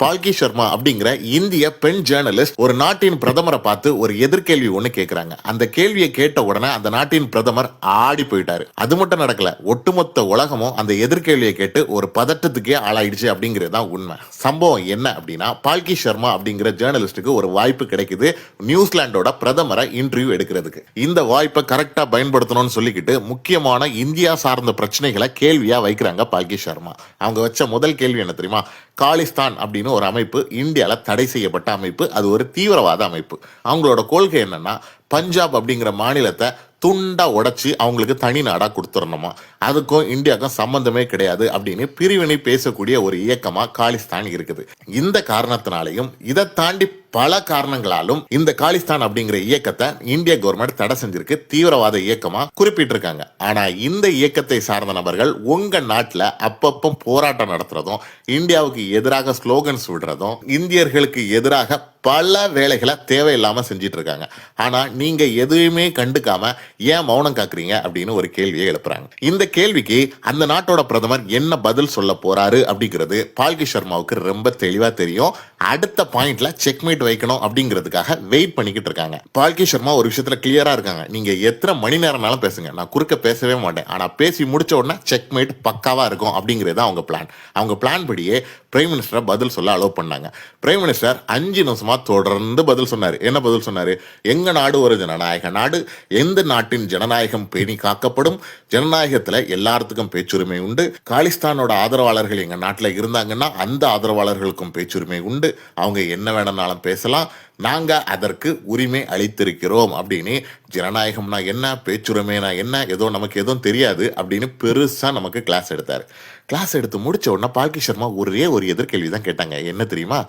பால்கி சர்மா அப்படிங்கிற இந்திய பெண் ஜேர்னலிஸ்ட் ஒரு நாட்டின் பிரதமரை பார்த்து ஒரு எதிர்கேள்வி ஒண்ணு கேட்கிறாங்க. அந்த கேள்வியை கேட்ட உடனே அந்த நாட்டின் பிரதமர் ஆடி போயிட்டாரு. அது மட்டும் நடக்கல, ஒட்டுமொத்த உலகமும் அந்த எதிர்கேள்வியை கேட்டு ஒரு பதட்டத்துக்கே ஆளாயிடுச்சு அப்படிங்கிறது தான் உண்மை. சம்பவம் என்ன அப்படின்னா, பால்கி சர்மா அப்படிங்கிற ஜேர்னலிஸ்டுக்கு ஒரு வாய்ப்பு கிடைக்குது நியூசிலாண்டோட பிரதமரை இன்டர்வியூ எடுக்கிறதுக்கு. இந்த வாய்ப்பை கரெக்டா பயன்படுத்தணும்னு சொல்லிக்கிட்டு முக்கியமான இந்தியா சார்ந்த பிரச்சனைகளை கேள்வியா வைக்கிறாங்க பால்கி சர்மா. அவங்க வச்ச முதல் கேள்வி என்ன தெரியுமா? காலிஸ்தான் அப்படின்னு ஒரு அமைப்பு இந்தியால தடை செய்யப்பட்ட அமைப்பு, அது ஒரு தீவிரவாத அமைப்பு. அவங்களோட கொள்கை என்னன்னா, பஞ்சாப் அப்படிங்கிற மாநிலத்தை துண்டா உடைச்சு அவங்களுக்கு தனி நாடா கொடுத்துடணுமா, அதுக்கும் இந்தியாவுக்கும் சம்பந்தமே கிடையாது அப்படின்னு பிரிவினை பேசக்கூடிய ஒரு இயக்கமா காலிஸ்தான் இருக்குது. இந்த காரணத்தினாலையும் இதை தாண்டி பல காரணங்களாலும் இந்த காலிஸ்தான் அப்படிங்கிற இயக்கத்தை இந்திய கவர்மெண்ட் தடை செஞ்சிருக்கு, தீவிரவாத இயக்கமா குறிப்பிட்டிருக்காங்க. ஆனா இந்த இயக்கத்தை சார்ந்த நபர்கள் உங்க நாட்டுல அப்பப்போ போராட்டம் நடத்துறதும், இந்தியாவுக்கு எதிராக ஸ்லோகன்ஸ் விடுறதும், இந்தியர்களுக்கு எதிராக பல வேலைகளை தேவையில்லாம செஞ்சிட்டு இருக்காங்க. ஆனா நீங்க எதுவுமே கண்டுக்காம ஏன் மௌனம் காக்குறீங்க அப்படின்னு ஒரு கேள்வியை எழுப்புறாங்க. இந்த கேள்விக்கு அந்த நாட்டோட பிரதமர் என்ன பதில் சொல்ல போறாரு அப்படிங்கிறது பால்கி சர்மாவுக்கு ரொம்ப தெளிவா தெரியும். அடுத்த பாயிண்ட்ல செக்மேட் வைக்கணும் அப்படிங்கிறதுக்காக வெயிட் பண்ணிக்கிட்டு இருக்காங்க. பால்கி சர்மா ஒரு விஷயத்துல கிளியரா இருக்காங்க. நீங்க எத்தனை மணி நேரம்னாலும் பேசுங்க, நான் குறுக்க பேசவே மாட்டேன். ஆனா பேசி முடிச்ச உடனே செக்மேட் பக்காவா இருக்கும் அப்படிங்கிறது அவங்க பிளான். அவங்க பிளான் படியே பிரைம் மினிஸ்டரை பதில் சொல்ல அலோவ் பண்ணாங்க. பிரைம் மினிஸ்டர் 5 நிமிஷமா தொடர்ந்து பதில் சொன்னாரு. என்ன பதில் சொன்னாரு? எங்க நாடு ஒரு ஜனநாயக நாடு, எந்த நாட்டின் ஜனநாயகம் பேணி காக்கப்படும், ஜனநாயகத்துல எல்லாத்துக்கும் பேச்சுரிமை உண்டு, காலிஸ்தானோட ஆதரவாளர்கள் எங்க நாட்டுல இருந்தாங்கன்னா அந்த ஆதரவாளர்களுக்கும் பேச்சுரிமை உண்டு, அவங்க என்ன வேணும்னாலும் பேசலாம், நாங்க அதற்கு உரிமை அளித்திருக்கிறோம் அப்படின்னு ஜனநாயகம்னா என்ன, பேச்சுரிமைனா என்ன, ஏதோ நமக்கு எதுவும் தெரியாது அப்படின்னு பெருசா நமக்கு கிளாஸ் எடுத்தாரு. கிளாஸ் எடுத்து முடிச்ச உடனே பால்கி சர்மா ஒரே ஒரு எதிர்கேள்வி தான் கேட்டாங்க. என்ன தெரியுமா?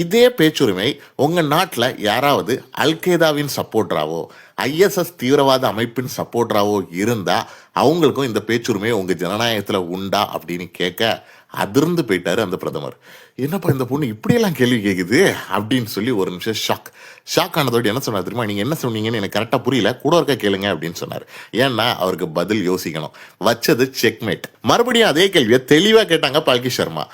இதே பேச்சுரிமை உங்க நாட்டில் யாராவது அல்கேதாவின் சப்போர்டராவோ ISS தீவிரவாத அமைப்பின் சப்போர்டராவோ இருந்தா அவங்களுக்கும் இந்த பேச்சுரிமை உங்க ஜனநாயகத்துல உண்டா அப்படின்னு கேட்க அதிர்ந்து போயிட்டாரு அந்த பிரதமர். என்னப்பா இந்த பொண்ணு இப்படியெல்லாம் கேள்வி கேட்குது அப்படின்னு சொல்லி ஒரு நிமிஷம் ஷாக் ஆனதோடு என்ன சொன்னார் தெரியுமா? நீங்க என்ன சொன்னீங்கன்னு எனக்கு கரெக்டா புரியல, கூட இருக்க கேளுங்க அப்படின்னு சொன்னார். ஏன்னா அவருக்கு பதில் யோசிக்கணும். வச்சது செக்மேட். மறுபடியும் அதே கேள்வியை தெளிவா கேட்டாங்க பால்கி சர்மா.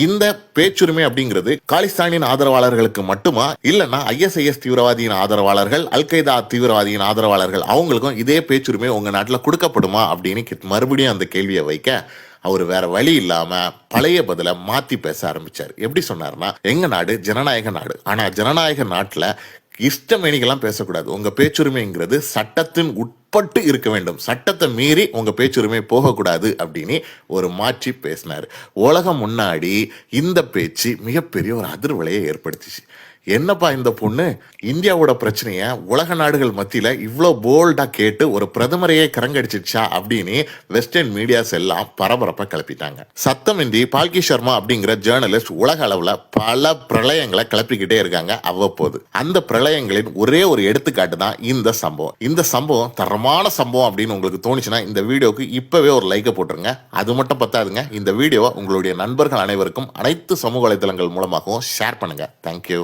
இந்த பேச்சுரிமை அப்படிங்கிறது காலிஸ்தானின் ஆதரவாளர்களுக்கு மட்டுமா, இல்லைன்னா ISIS தீவிரவாதியின் ஆதரவாளர்கள், அல்கைதா தீவிரவாதியின் ஆதரவாளர்கள் அவங்களுக்கும் இதே பேச்சுரிமை உங்க நாட்டில் கொடுக்கப்படுமா அப்படின்னு மறுபடியும் அந்த கேள்வியை வைக்க அவர் வேற வழி இல்லாம பழைய பதில மாத்தி பேச ஆரம்பிச்சார். எப்படி சொன்னார்னா, எங்க நாடு ஜனநாயக நாடு, ஆனா ஜனநாயக நாட்டுல இஷ்டமேனிகெல்லாம் பேசக்கூடாது, உங்க பேச்சுரிமைங்கிறது சட்டத்தின் உட்பட்டு இருக்க வேண்டும், சட்டத்தை மீறி உங்க பேச்சுரிமை போகக்கூடாது அப்படின்னு ஒரு மாற்றி பேசினார். உலகம் முன்னாடி இந்த பேச்சு மிகப்பெரிய ஒரு அதிர்வலையை ஏற்படுத்திச்சு. என்னப்பா இந்த பொண்ணு இந்தியாவோட பிரச்சனைய உலக நாடுகள் மத்தியில இவ்வளோ போல்டா கேட்டு ஒரு பிரதமரையே கரங்கடிச்சிச்சா அப்படின்னு வெஸ்டர்ன் மீடியாஸ் எல்லாம் பரபரப்பா கிளப்பிட்டாங்க. சத்தமின்றி பால்கி சர்மா அப்படிங்கிற ஜேர்னலிஸ்ட் உலக அளவுல பல பிரளயங்களை கிளப்பிக்கிட்டே இருக்காங்க அவ்வப்போது. அந்த பிரளயங்களின் ஒரே ஒரு எடுத்துக்காட்டு தான் இந்த சம்பவம். இந்த சம்பவம் தரமான சம்பவம் அப்படின்னு உங்களுக்கு தோணுச்சுன்னா இந்த வீடியோக்கு இப்பவே ஒரு லைக்கை போட்டுருங்க. அது மட்டும் பத்தாதுங்க, இந்த வீடியோவை உங்களுடைய நண்பர்கள் அனைவருக்கும் அனைத்து சமூக வலைதளங்கள் மூலமாகவும் ஷேர் பண்ணுங்க. தேங்க்யூ.